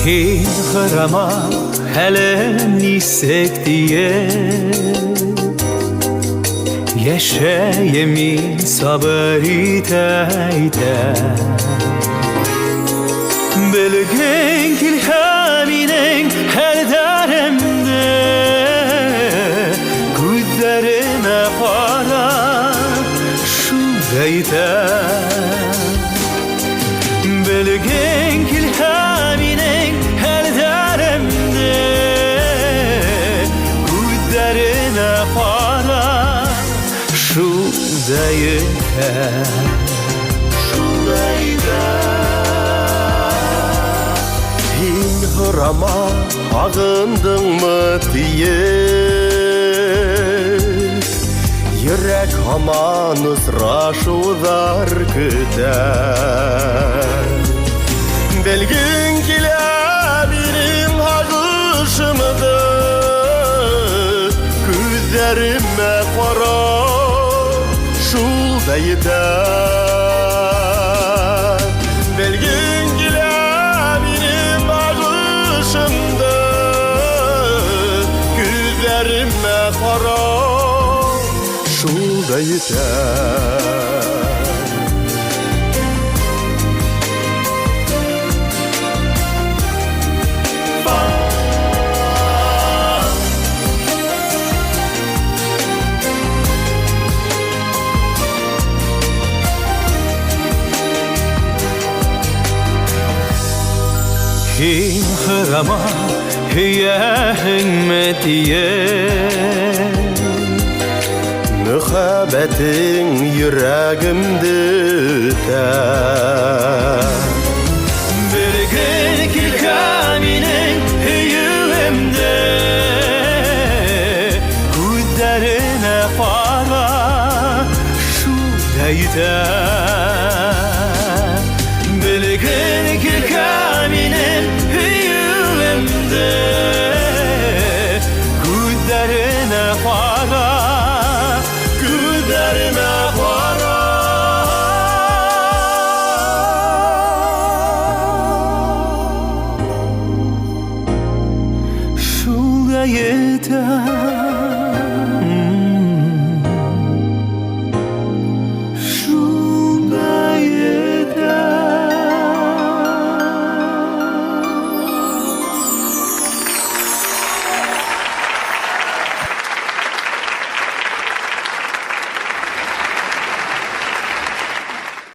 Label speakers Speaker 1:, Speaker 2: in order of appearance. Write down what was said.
Speaker 1: این غرما hele nisek diye Yaşayamin sabırı teyde Bilgin kilhaminin her daremde Gözlerime para şu deyde Bilgin kilhaminin her daremde Gözlerime para şu deyde
Speaker 2: Hırama ağındın mı diye Yürek haman ısraşılar küter Belgin kilabirin ağışımdı Gözlerime kara şul deyder Belgin gözlerime kara şul yeter
Speaker 1: Kim hırama hiye himetiye
Speaker 2: Mühabbetin yüreğimde ter
Speaker 1: Bir gün kilkaminin hiyemde Gözlerine para şu deyde